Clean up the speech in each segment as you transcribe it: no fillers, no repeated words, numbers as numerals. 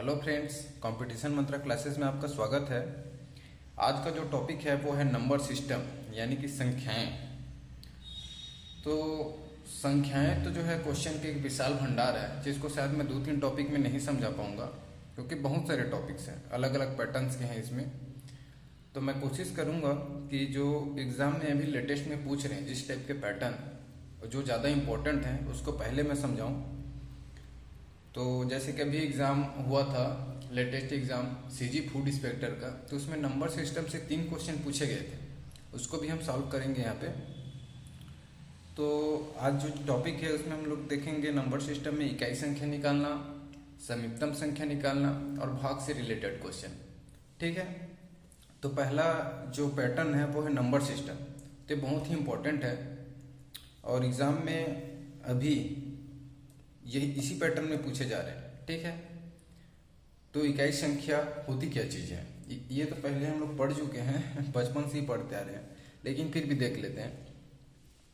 Hello friends, competition मंत्रा classes में आपका स्वागत है। आज का जो टॉपिक है वो है नंबर सिस्टम यानी कि संख्याएं। तो संख्याएं तो जो है क्वेश्चन के एक विशाल भंडार है, जिसको शायद मैं 2-3 टॉपिक में नहीं समझा पाऊंगा, क्योंकि बहुत सारे टॉपिक्स हैं, अलग अलग पैटर्न्स के हैं इसमें। तो मैं कोशिश करूंगा कि जो एग्ज़ाम में अभी लेटेस्ट में पूछ रहे हैं जिस टाइप के पैटर्न जो ज़्यादा इम्पोर्टेंट हैं उसको पहले मैं समझाऊँ। तो जैसे कि अभी एग्ज़ाम हुआ था, latest exam CG food inspector का, तो उसमें नंबर सिस्टम से 3 क्वेश्चन पूछे गए थे, उसको भी हम सॉल्व करेंगे यहाँ पे। तो आज जो टॉपिक है उसमें हम लोग देखेंगे नंबर सिस्टम में इकाई संख्या निकालना, समीपतम संख्या निकालना और भाग से रिलेटेड क्वेश्चन। ठीक है, तो पहला जो पैटर्न है वो है नंबर सिस्टम। तो बहुत ही इम्पोर्टेंट है और एग्ज़ाम में अभी यही इसी पैटर्न में पूछे जा रहे हैं। ठीक है, तो इकाई संख्या होती क्या चीज़ है, ये तो पहले हम लोग पढ़ चुके हैं, बचपन से ही पढ़ते आ रहे हैं, लेकिन फिर भी देख लेते हैं।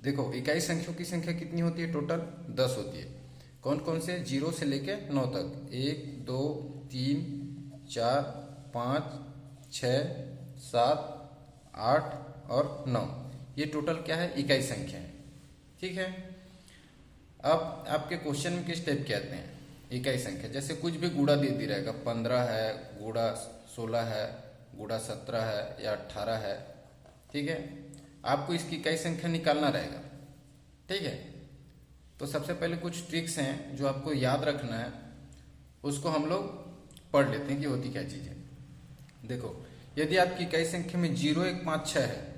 देखो, इकाई संख्याओं की संख्या कितनी होती है? टोटल 10 होती है। कौन कौन से? 0 से लेके 9 तक। 1 2 3 4 5 6 7 8 और 9, ये टोटल क्या है? इकाई संख्या है। ठीक है, अब आपके क्वेश्चन में किस टाइप के आते हैं इकाई संख्या? जैसे कुछ भी गुणा दे दी रहेगा, 15 है, गुणा 16 है, गुणा 17 है या 18 है। ठीक है, आपको इसकी इकाई संख्या निकालना रहेगा। ठीक है, तो सबसे पहले कुछ ट्रिक्स हैं जो आपको याद रखना है, उसको हम लोग पढ़ लेते हैं कि होती क्या चीज़ है। देखो, यदि आपकी इकाई संख्या में 0 1 5 6 है,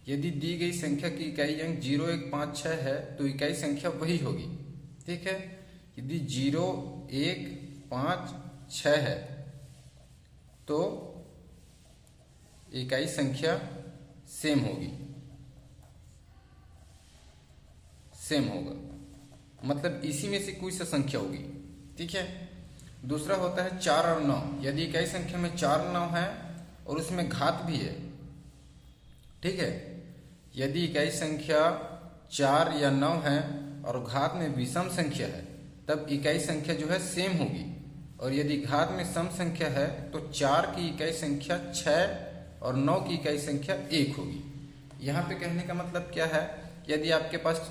यदि दी गई संख्या की इकाई अंक 0 1 5 6 है तो इकाई संख्या वही होगी। ठीक है, यदि 0 1 5 6 है तो इकाई संख्या सेम होगी, सेम होगा, मतलब इसी में से कोई सा संख्या होगी। ठीक है, दूसरा होता है 4 और 9। यदि इकाई संख्या में 4 9 है और उसमें घात भी है। ठीक है, यदि इकाई संख्या 4 या 9 है और घात में विषम संख्या है तब इकाई संख्या जो है सेम होगी, और यदि घात में सम संख्या है तो 4 की इकाई संख्या 6 और 9 की इकाई संख्या 1 होगी। यहाँ पे कहने का मतलब क्या है? यदि आपके पास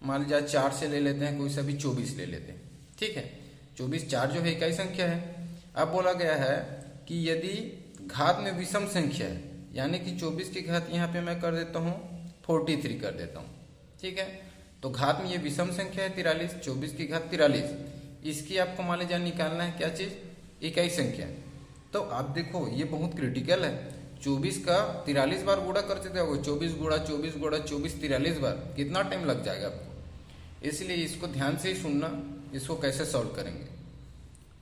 मान लीजिए 4 से ले लेते हैं, कोई सा भी 24 ले लेते हैं। ठीक है, 24 4 जो है इकाई संख्या है। अब बोला गया है कि यदि घात में विषम संख्या है, यानी कि 24 की घात यहाँ पे मैं कर देता हूँ 43 कर देता हूँ। ठीक है, तो घात में ये विषम संख्या है 43, 24 की घात 43, इसकी आपको मान लीजिए निकालना है क्या चीज़? इकाई संख्या। तो आप देखो, ये बहुत क्रिटिकल है। 24 का 43 बार गुणा करते थे, 24 गुणा 24 गुणा 24 43 बार, कितना टाइम लग जाएगा आपको? इसलिए इसको ध्यान से ही सुनना, इसको कैसे सॉल्व करेंगे।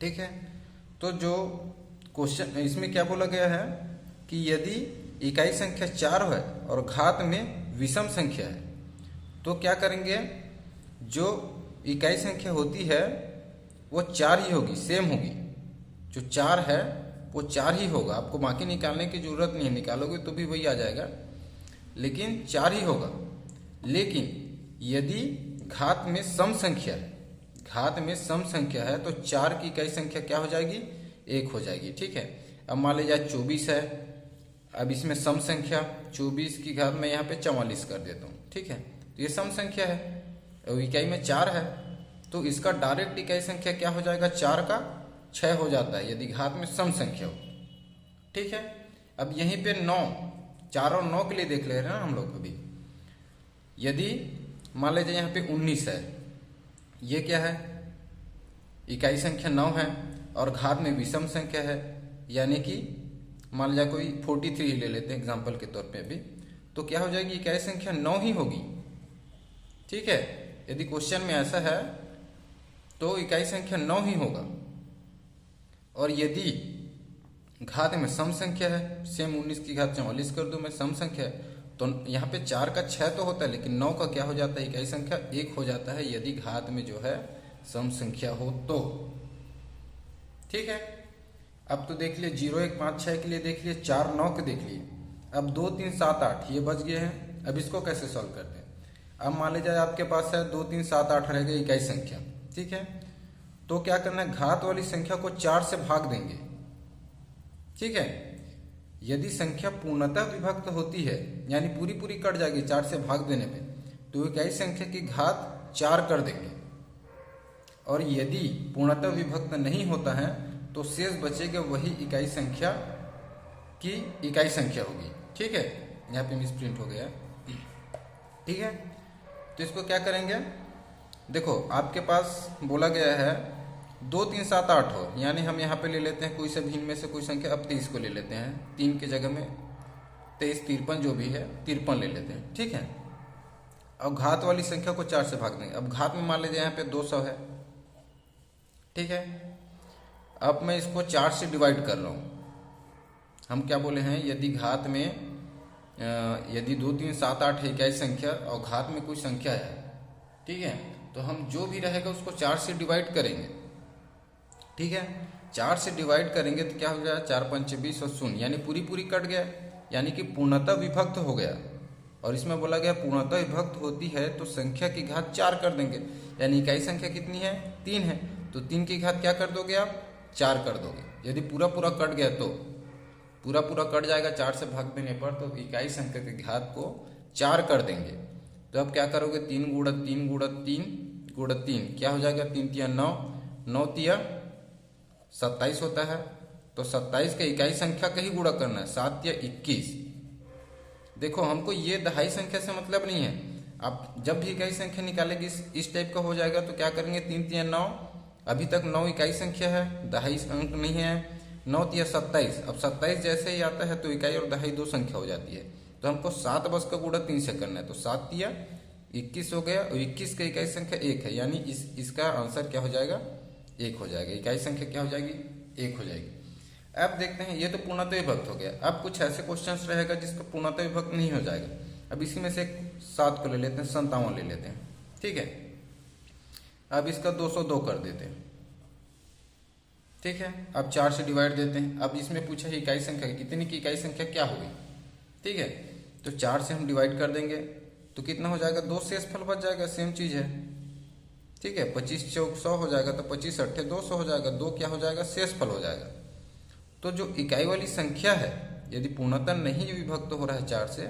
ठीक है, तो जो क्वेश्चन इसमें क्या बोला गया है कि यदि इकाई संख्या 4 है और घात में विषम संख्या है तो क्या करेंगे? जो इकाई संख्या होती है वो 4 ही होगी, सेम होगी। जो 4 है वो 4 ही होगा, आपको बाकी निकालने की जरूरत नहीं है, निकालोगे तो भी वही आ जाएगा, लेकिन 4 ही होगा। लेकिन यदि घात में सम संख्या है, घात में सम संख्या है तो 4 की इकाई संख्या क्या हो जाएगी? 1 हो जाएगी। ठीक है, अब मान लीजिए 24 है, अब इसमें सम संख्या 24 की घात में यहाँ पे 44 कर देता हूँ। ठीक है, तो ये सम संख्या है और इकाई में 4 है, तो इसका डायरेक्ट इकाई संख्या क्या हो जाएगा? 4 का 6 हो जाता है यदि घात में सम संख्या हो। ठीक है, अब यहीं पे 9, 4 और 9 के लिए देख ले रहे हैं ना हम लोग अभी। यदि मान लीजिए यहाँ पे 19 है, ये क्या है? इकाई संख्या 9 है और घात में विषम संख्या है, यानी कि मान लिया कोई 43 ले लेते हैं एग्जाम्पल के तौर पे अभी, तो क्या हो जाएगी? इकाई संख्या 9 ही होगी। ठीक है, यदि क्वेश्चन में ऐसा है तो इकाई संख्या 9 ही होगा। और यदि घात में सम संख्या है, सेम 19 की घात 44 कर दूं मैं, सम संख्या है, तो यहाँ पे 4 का 6 तो होता है, लेकिन 9 का क्या हो जाता है? इकाई संख्या 1 हो जाता है यदि घात में जो है सम संख्या हो तो। ठीक है, अब तो देख लिए 0 1 5 6 के लिए देख लिए, 4 9 के देख लिए। अब 2 3 7 8 ये बच गए हैं। अब इसको कैसे सॉल्व करते हैं? अब मान लीजिए आपके पास है 2 3 7 8 रहेगा इकाई संख्या। ठीक है, तो क्या करना है, घात वाली संख्या को 4 से भाग देंगे। ठीक है, यदि संख्या पूर्णतः विभक्त होती है यानी पूरी पूरी कट जाएगी 4 से भाग देने पे, तो इकाई संख्या की घात 4 कर देंगे। और यदि पूर्णतः विभक्त नहीं होता है तो शेष बचेगा वही इकाई संख्या की इकाई संख्या होगी। ठीक है, यहाँ पे मिसप्रिंट हो गया। ठीक है, तो इसको क्या करेंगे, देखो आपके पास बोला गया है 2 3 7 8 हो, यानी हम यहाँ पे ले लेते हैं कोई सा भी इनमें से कोई संख्या। अब 23 को ले लेते हैं, 3 की जगह में 23 53 जो भी है 53 ले लेते हैं। ठीक है, अब घात वाली संख्या को 4 से भाग देंगे। अब घात में मान लीजिए यहाँ पे 200 है। ठीक है, अब मैं इसको 4 से डिवाइड कर रहा हूँ। हम क्या बोले हैं, यदि घात में यदि 2 3 7 8 है इकाई संख्या और घात में कोई संख्या है, ठीक है, तो हम जो भी रहेगा उसको 4 से डिवाइड करेंगे। ठीक है, 4 से डिवाइड करेंगे तो क्या हो जाएगा, 4 5 20 और 0, यानी पूरी पूरी कट गया, यानी कि पूर्णतः विभक्त हो गया। और इसमें बोला गया पूर्णतः विभक्त होती है तो संख्या की घात 4 कर देंगे, यानी इकाई संख्या कितनी है, 3 है, तो 3 की घात क्या कर दोगे आप, 4 कर दोगे। यदि पूरा पूरा कट गया तो पूरा पूरा कट जाएगा 4 से भाग देने पर, तो इकाई संख्या की घात को 4 कर देंगे। तो अब क्या करोगे, 3 गुणा 3 गुणा 3 गुणा 3 क्या हो जाएगा, 3 तिया 9, 9 तिया 27 होता है। तो 27 का इकाई संख्या का ही गुणा करना है, 7 तिया 21। देखो हमको ये दहाई संख्या से मतलब नहीं है, आप जब भी इकाई संख्या निकालेंगे इस टाइप का हो जाएगा तो क्या करेंगे, 3 तिया 9, अभी तक 9 इकाई संख्या है, दहाई अंक नहीं है। 9 तिया 27, अब 27 जैसे ही आता है तो इकाई और दहाई 2 संख्या हो जाती है, तो हमको 7 बस का गुणा 3 से करना है, तो 7 तिया 21 हो गया, और 21 का इकाई संख्या 1 है, यानी इसका आंसर क्या हो जाएगा, 1 हो जाएगा। इकाई संख्या क्या हो जाएगी, 1 हो जाएगी। अब देखते हैं, ये तो पूर्णतः विभक्त हो गया। अब कुछ ऐसे क्वेश्चंस रहेगा जिसका पूर्णतः विभक्त नहीं हो जाएगा। अब इसी में से 7 को ले लेते हैं, 57 ले लेते हैं। ठीक है, अब इसका 202 कर देते हैं। ठीक है, अब 4 से डिवाइड देते हैं। अब इसमें पूछा है इकाई संख्या कितनी की इकाई संख्या क्या होगी। ठीक है, तो 4 से हम डिवाइड कर देंगे तो कितना हो जाएगा, 2 शेषफल बच जाएगा, सेम चीज है। ठीक है, 25 चौक 100 हो जाएगा, तो 25 अट्ठे 200 हो जाएगा, 2 क्या हो जाएगा, शेषफल हो जाएगा। तो जो इकाई वाली संख्या है यदि पूर्णतः नहीं विभक्त हो रहा है 4 से,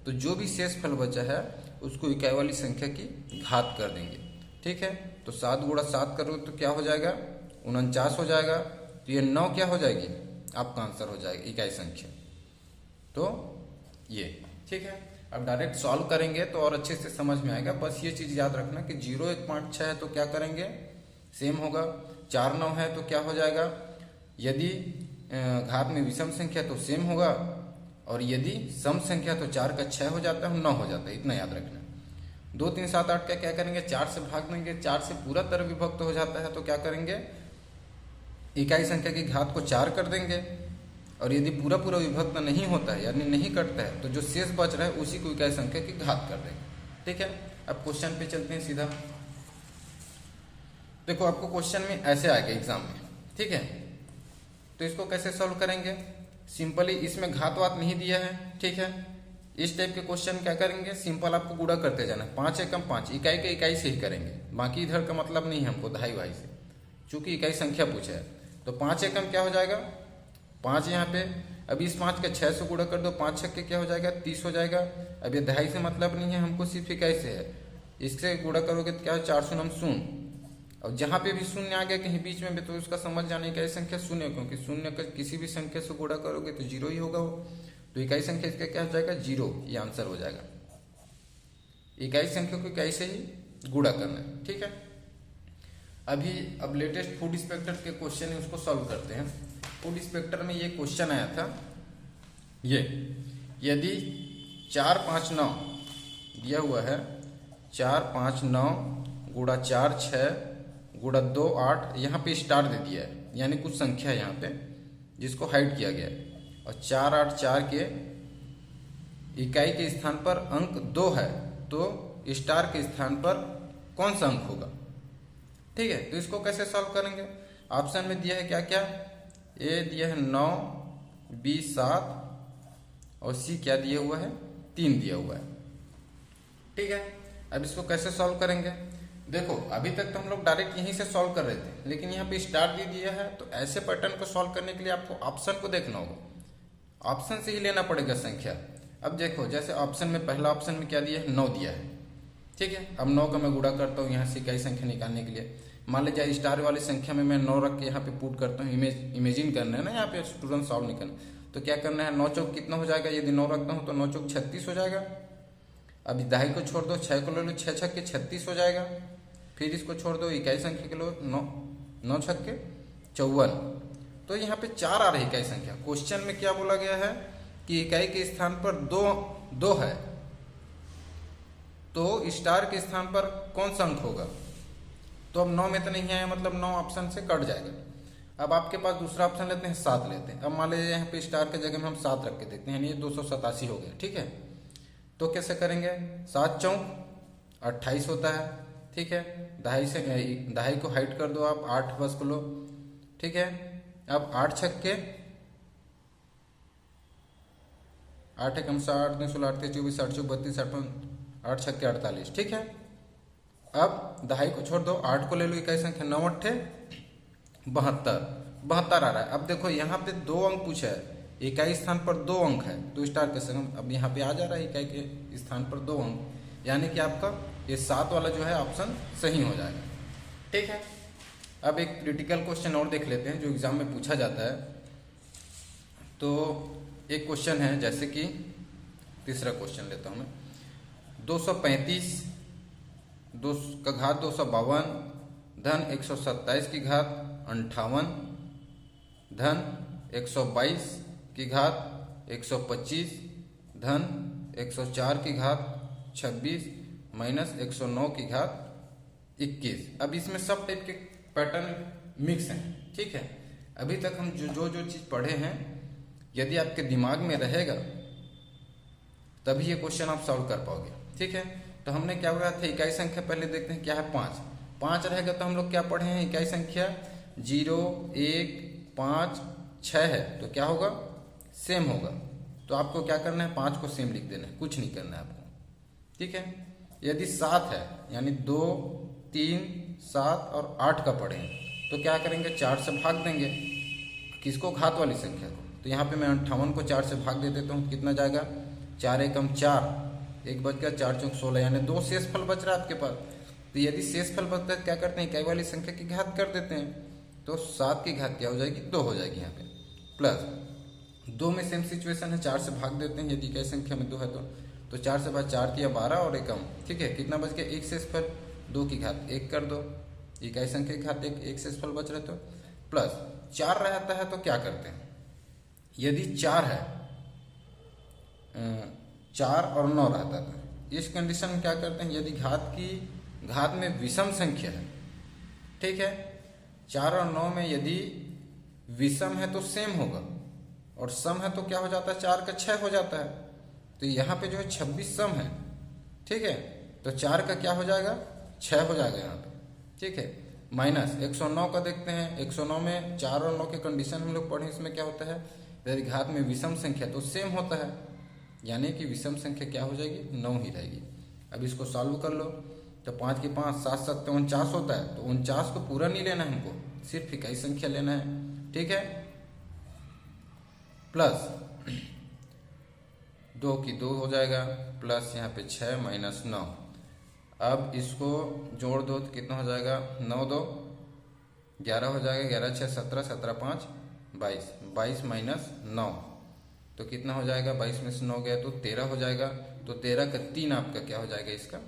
तो जो भी शेषफल बचा है उसको इकाई वाली संख्या की घात कर देंगे। ठीक है, तो 7 गुणा 7 करो तो क्या हो जाएगा, 49 हो जाएगा। तो ये 9 क्या हो जाएगी, आपका आंसर हो जाएगा इकाई संख्या। तो ये ठीक है, अब डायरेक्ट सॉल्व करेंगे तो और अच्छे से समझ में आएगा। बस ये चीज याद रखना कि 0 1 5 6 है तो क्या करेंगे, सेम होगा। 4 9 है तो क्या हो जाएगा, यदि घात में विषम संख्या तो सेम होगा, और यदि सम संख्या तो 4 का 6 हो जाता है, 9 हो जाता है, इतना याद रखना। 2 3 7 8 का क्या करेंगे, 4 से भाग देंगे। 4 से पूरा तरह विभक्त हो जाता है तो क्या करेंगे, इकाई संख्या की घात को 4 कर देंगे। और यदि पूरा पूरा विभक्त नहीं होता है यानी नहीं कटता है तो जो शेष बच रहा है उसी को इकाई संख्या की घात कर देंगे। ठीक है, अब क्वेश्चन पे चलते हैं सीधा। देखो आपको क्वेश्चन में ऐसे आएगा एग्जाम में। ठीक है, तो इसको कैसे सॉल्व करेंगे, सिंपली इसमें घात वात नहीं दिया है। ठीक है, इस टाइप के क्वेश्चन क्या करेंगे, सिंपल आपको गुणा करते जाना है। 5 एकम 5, इकाई के इकाई से ही करेंगे, बाकी इधर का मतलब नहीं है हमको दहाई वहाई से, चूंकि इकाई संख्या पूछा है। तो 5 एकम क्या हो जाएगा, 5 यहाँ पे। अब इस 5 का 6 से गुणा कर दो, 5 छक्के क्या हो जाएगा, 30 हो जाएगा। अब ये दहाई से मतलब नहीं है हमको, सिर्फ इकाई से है। इससे गुणा करोगे तो क्या है, 4 शून्य 0। और जहां पे भी शून्य आ गया कहीं बीच में भी तो उसका समझ जाने इकाई संख्या शून्य, क्योंकि शून्य का किसी भी संख्या से गुणा करोगे तो 0 ही होगा वो। तो इकाई संख्या इसका क्या हो जाएगा, 0, ये आंसर हो जाएगा। इकाई संख्या को इकाई से ही गुणा करना है। ठीक है, अब लेटेस्ट फूड इंस्पेक्टर के क्वेश्चन है उसको सॉल्व करते हैं। फूड इंस्पेक्टर में ये क्वेश्चन आया था, ये यदि 4 5 9 दिया हुआ है, 4 5 9 गुणा 4 6 गुणा 2 8, यहाँ पे स्टार दे दिया है, यानी कुछ संख्या है यहाँ पे जिसको हाइड किया गया है। और 4 8 4 के इकाई के स्थान पर अंक 2 है, तो स्टार के स्थान पर कौन सा अंक होगा। ठीक है, तो इसको कैसे सॉल्व करेंगे, ऑप्शन में दिया है क्या क्या, ए दिया है 9, बी 7 और सी क्या दिया हुआ है, 3 दिया हुआ है। ठीक है, अब इसको कैसे सॉल्व करेंगे, देखो अभी तक तो हम लोग डायरेक्ट यहीं से सॉल्व कर रहे थे, लेकिन यहाँ पे स्टार दे दिया है, तो ऐसे पैटर्न को सॉल्व करने के लिए आपको ऑप्शन को देखना होगा, ऑप्शन से ही लेना पड़ेगा संख्या। अब देखो जैसे ऑप्शन में पहला ऑप्शन में क्या दिया है, 9 दिया है, ठीक है। अब 9 का मैं गुणा करता हूँ यहाँ से इकाई संख्या निकालने के लिए। मान लीजिए स्टार वाली संख्या में मैं 9 रख के यहाँ पे पुट करता हूँ, इमेजिन करना है ना, यहाँ पे स्टूडेंट सॉल्व नहीं करना। तो क्या करना है, 9 चौक कितना हो जाएगा, यदि 9 रखता हूँ तो 9 चौक 36 हो जाएगा। अब दहाई को छोड़ दो, 6 को ले लो, 6 छक्के 36 हो जाएगा। फिर इसको छोड़ दो, इकाई संख्या के लो, 9 छक्के 54। तो यहाँ पे 4 आ रही इकाई संख्या। क्वेश्चन में क्या बोला गया है कि इकाई के स्थान पर 2 है, तो स्टार के स्थान पर कौन सा अंक होगा। तो अब 9 में तो नहीं आया, मतलब 9 ऑप्शन से कट जाएगा। अब आपके पास दूसरा ऑप्शन लेते हैं, 7 लेते हैं। अब मान लीजिए यहाँ पे स्टार के जगह में हम 7 रख के देखते हैं, यानी 287 हो गया, ठीक है। तो कैसे करेंगे, 7 चौक 28 होता है, ठीक है। दहाई को हाइट कर दो आप, 8 बस को लो, ठीक है। अब 8 छक्के 8 एकम 8 3 16 8 24 8 32 8 छक्के 48, ठीक है। अब दहाई को छोड़ दो, 8 को ले लो, इकाई संख्या 9 8 72 आ रहा है। अब देखो यहाँ पे 2 अंक पूछा है, इकाई स्थान पर 2 अंक है, तो स्टार के संग अब यहाँ पे आ जा रहा है इकाई के स्थान पर 2 अंक, यानी कि आपका ये 7 वाला जो है ऑप्शन सही हो जाएगा, ठीक है। अब एक क्रिटिकल क्वेश्चन और देख लेते हैं जो एग्जाम में पूछा जाता है। तो एक क्वेश्चन है, जैसे कि तीसरा क्वेश्चन लेता हूं मैं, 235 का घात 252 धन 127 की घात 58 धन 122 की घात 125 धन 104 की घात 26 माइनस 109 की घात 21। अब इसमें सब टाइप के पैटर्न मिक्स हैं, ठीक है। अभी तक हम जो चीज पढ़े हैं, यदि आपके दिमाग में रहेगा तभी ये क्वेश्चन आप सॉल्व कर पाओगे, ठीक है। तो हमने क्या बोला था, इकाई संख्या पहले देखते हैं क्या है, 5 रहेगा। तो हम लोग क्या पढ़े हैं, इकाई संख्या 0 1 5 6 है, तो क्या होगा, सेम होगा। तो आपको क्या करना है, 5 को सेम लिख देना है, कुछ नहीं करना है आपको, ठीक है। यदि 7 है, यानी 2 3 7 और 8 का पढ़े हैं, तो क्या करेंगे, 4 से भाग देंगे, किसको, घात वाली संख्या को। तो यहाँ पे मैं 58 को 4 से भाग दे देता हूँ, कितना जाएगा, 4 एकम 4, 1 बच गया, 4 चौक 16, यानी 2 शेष फल बच रहा है आपके पास। तो यदि शेष फल बचता है क्या करते हैं, इकाई वाली संख्या की घात कर देते हैं। तो 7 की घात क्या हो जाएगी, 2 हो जाएगी यहाँ पे, प्लस 2 में सेम सिचुएशन है, 4 से भाग देते हैं, यदि इकाई संख्या में 2 है तो 4 से भाग 4 किया 12 और एकम, ठीक है। कितना बच गया, 1 शेष फल, 2 की घात 1 कर दो, इकाई संख्या की घात 1 शेष फल बच रहे, तो प्लस 4 रहता है तो क्या करते हैं, यदि 4 है, 4 और 9 रहता था, इस कंडीशन में क्या करते हैं, यदि घात में विषम संख्या है, ठीक है, 4 और 9 में यदि विषम है तो सेम होगा, और सम है तो क्या हो जाता है, 4 का 6 हो जाता है। तो यहाँ पे जो है 26 सम है, ठीक है। तो 4 का क्या हो जाएगा, 6 हो जाएगा यहाँ पे, ठीक है। माइनस 109 का देखते हैं, 109 में 4 और 9 के कंडीशन हम लोग पढ़े, इसमें क्या होता है, यदि घात में विषम संख्या तो सेम होता है, यानी कि विषम संख्या क्या हो जाएगी, 9 ही रहेगी। अब इसको सॉल्व कर लो, तो 5 की 5 7 7 49 होता है, तो 49 को पूरा नहीं लेना है हमको, सिर्फ इकाई संख्या लेना है, ठीक है। प्लस 2 की 2 हो जाएगा, प्लस यहाँ पे 6 माइनस 9। अब इसको जोड़ दो तो कितना हो जाएगा, 9 2 11 हो जाएगा, 11 6 17 17 5 22, 22 माइनस 9 तो कितना हो जाएगा, 22 में से 9 गया तो 13 हो जाएगा। तो 13 का 3 आपका क्या हो जाएगा, इसका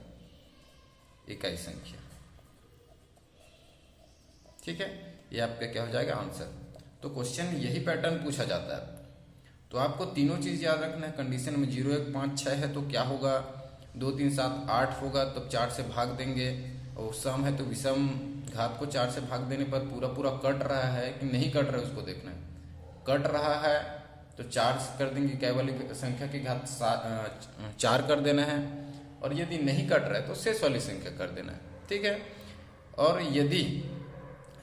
इकाई संख्या, ठीक है। ये आपका क्या हो जाएगा आंसर। तो क्वेश्चन में यही पैटर्न पूछा जाता है। तो आपको तीनों चीज याद रखना है। कंडीशन में 0 1 5 6 है तो क्या होगा, 2 3 7 8 होगा, तब 4 से भाग देंगे। और सम है तो विषम घात को 4 से भाग देने पर पूरा पूरा कट रहा है कि नहीं कट रहा है उसको देखना है। कट रहा है तो 4 कर देंगे, इकाई वाली संख्या की घात 4 कर देना है, और यदि नहीं कट रहा है तो शेष वाली संख्या कर देना है, ठीक है। और यदि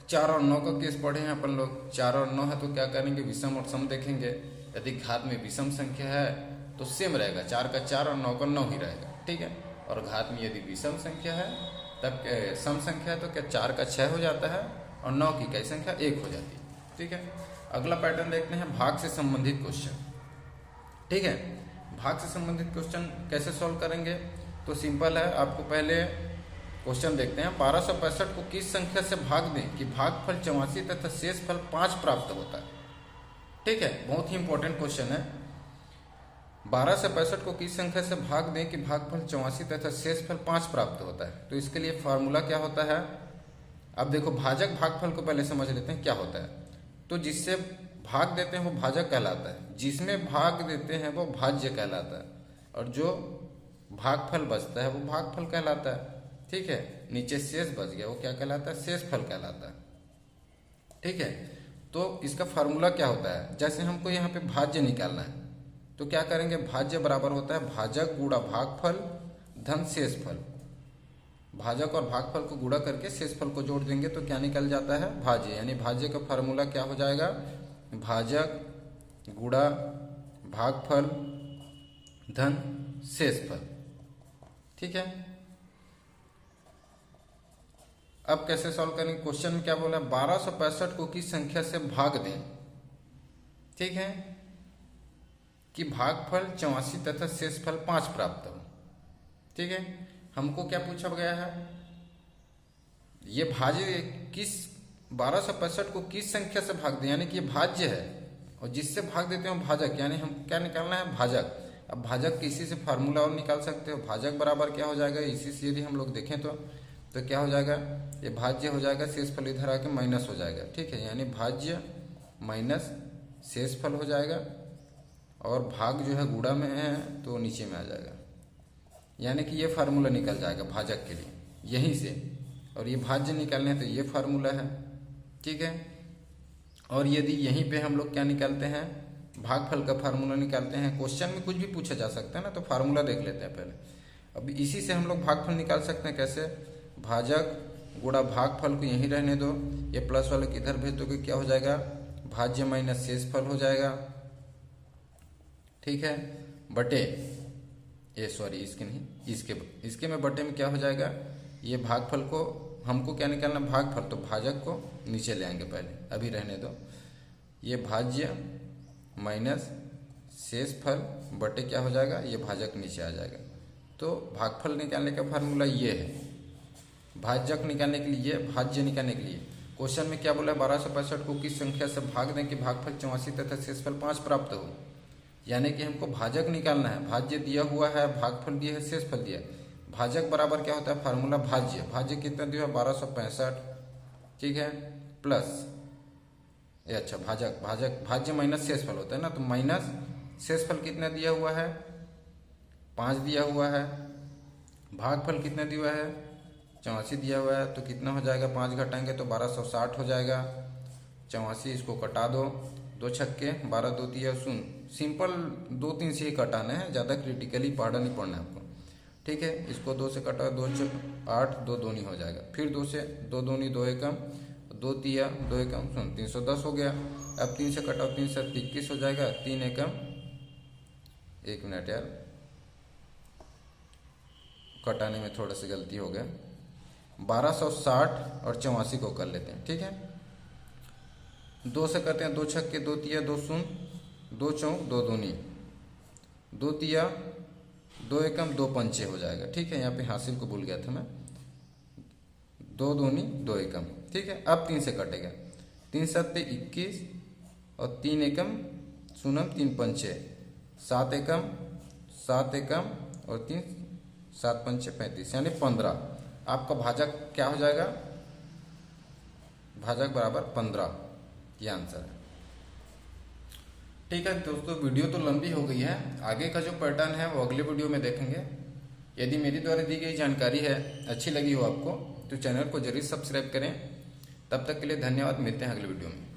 4 और 9 का केस पढ़े हैं अपन लोग, 4 और 9 है तो क्या करेंगे, विषम और सम देखेंगे। यदि घात में विषम संख्या है तो सेम रहेगा, 4 का 4 और 9 का 9 ही रहेगा, ठीक है। और घात में यदि विषम संख्या है तब सम संख्या है तो क्या 4 का 6 हो जाता है और 9 की इकाई संख्या 1 हो जाती है। ठीक है, अगला पैटर्न देखते हैं भाग से संबंधित क्वेश्चन। ठीक है, भाग से संबंधित क्वेश्चन कैसे सॉल्व करेंगे, तो सिंपल है। आपको पहले क्वेश्चन देखते हैं। 1265 को किस संख्या से भाग दें कि भागफल 84 तथा शेषफल 5 प्राप्त होता है। ठीक है, बहुत ही इंपॉर्टेंट क्वेश्चन है। 1265 को किस संख्या से भाग दें कि भागफल 84 तथा शेषफल 5 प्राप्त होता है। तो इसके लिए फॉर्मूला क्या होता है। अब देखो, भाजक भागफल को पहले समझ लेते हैं क्या होता है। तो जिससे भाग देते हैं वो भाजक कहलाता है, जिसमें भाग देते हैं वो भाज्य कहलाता है, और जो भागफल बचता है वो भागफल कहलाता है। ठीक है, नीचे शेष बच गया वो क्या कहलाता है, शेषफल कहलाता है। ठीक है, तो इसका फार्मूला क्या होता है। जैसे हमको यहाँ पे भाज्य निकालना है तो क्या करेंगे, भाज्य बराबर होता है भाजक गुणा भागफल धन शेषफल। भाजक और भागफल को गुणा करके शेषफल को जोड़ देंगे तो क्या निकल जाता है, भाज्य। यानी भाज्य का फार्मूला क्या हो जाएगा, भाजक गुणा भागफल धन शेषफल। ठीक है, अब कैसे सॉल्व करेंगे। क्वेश्चन में क्या बोला है, 1265 को किस संख्या से भाग दें। ठीक है, कि भागफल 84 तथा शेषफल 5 प्राप्त हो। ठीक है, हमको क्या पूछा गया है, ये भाज्य किस 1265 को किस संख्या से भाग दें, यानी कि ये भाज्य है और जिससे भाग देते हैं भाजक, यानी हम क्या निकालना है, भाजक। अब भाजक किसी से फार्मूला और निकाल सकते हो। भाजक बराबर क्या हो जाएगा, इसी से यदि हम लोग देखें तो क्या हो जाएगा, ये भाज्य हो जाएगा, शेषफल इधर आके माइनस हो जाएगा। ठीक है, यानी भाज्य माइनस शेषफल हो जाएगा, और भाग जो है गुणा में है तो नीचे में आ जाएगा। यानी कि ये फार्मूला निकल जाएगा भाजक के लिए यहीं से, और ये भाज्य निकालने हैं तो ये फार्मूला है। ठीक है, और यदि यहीं पे हम लोग क्या निकालते हैं, भागफल का फार्मूला निकालते हैं। क्वेश्चन में कुछ भी पूछा जा सकता है ना, तो फार्मूला देख लेते हैं पहले। अब इसी से हम लोग भागफल निकाल सकते हैं। कैसे, भाजक गुणा भागफल को यहीं रहने दो, ये प्लस वाले को इधर भेज दोगे, क्या हो जाएगा, भाज्य माइनस शेषफल हो जाएगा। ठीक है, बटे ये सॉरी इसके नहीं, इसके में बटे में क्या हो जाएगा, ये भागफल को हमको क्या निकालना, भागफल, तो भाजक को नीचे ले आएंगे पहले, अभी रहने दो। ये भाज्य माइनस शेषफल बटे क्या हो जाएगा, ये भाजक नीचे आ जाएगा। तो भागफल निकालने का फार्मूला ये है, भाजक निकालने के लिए, भाज्य निकालने के लिए। क्वेश्चन में क्या बोला है, 1265 को किस संख्या से भाग दें कि भागफल 84 तथा शेषफल 5 प्राप्त हो। यानी कि हमको भाजक निकालना है। भाज्य दिया हुआ है, भागफल दिया है, शेषफल दिया है। भाजक बराबर क्या होता है, फार्मूला भाज्य। भाज्य कितना दिया है, 1265। ठीक है, प्लस ये अच्छा भाज्य माइनस शेषफल होता है ना, तो माइनस शेषफल कितना दिया हुआ है, 5 दिया हुआ है। भागफल कितना दिया हुआ है, 84 दिया हुआ है। तो कितना हो जाएगा, 5 घटाएंगे तो 1260 हो जाएगा। 84 इसको कटा दो, 2 छक्के 12, 2 तिया 0। सिंपल 2 3 से ही कटाना है, ज़्यादा क्रिटिकली पढ़ा नहीं पड़ना है आपको। ठीक है, इसको 2 से कटा, 2 8, 2 दूनी हो जाएगा। फिर 2 से 2 दूनी 2 एकम, 2 तिया 2 एकम 0, 310 हो गया। अब 3 से कटाओ, 3 से 21 हो जाएगा। 3 एकम, 1 मिनट यार, कटाने में थोड़ा सी गलती हो गया। 1260 और 84 को कर लेते हैं। ठीक है, 2 से करते हैं, 2 छक्के 2 तिया 2 0, 2 चौक 2 दूनी, 2 तिया 2 एकम 2 पंचे हो जाएगा। ठीक है, यहाँ पे हासिल को भूल गया था मैं, 2 दूनी 2 एकम। ठीक है, अब 3 से कटेगा, 3 7 21 और 3 एकम 0, 3 पंचे 7 एकम 7 एकम और 3 7 पंचे 35, यानी 15। आपका भाजक क्या हो जाएगा, भाजक बराबर 15, ये आंसर है। ठीक है दोस्तों, वीडियो तो लंबी हो गई है। आगे का जो पैटर्न है वो अगले वीडियो में देखेंगे। यदि मेरी द्वारा दी गई जानकारी है अच्छी लगी हो आपको तो चैनल को जरूर सब्सक्राइब करें। तब तक के लिए धन्यवाद, मिलते हैं अगले वीडियो में।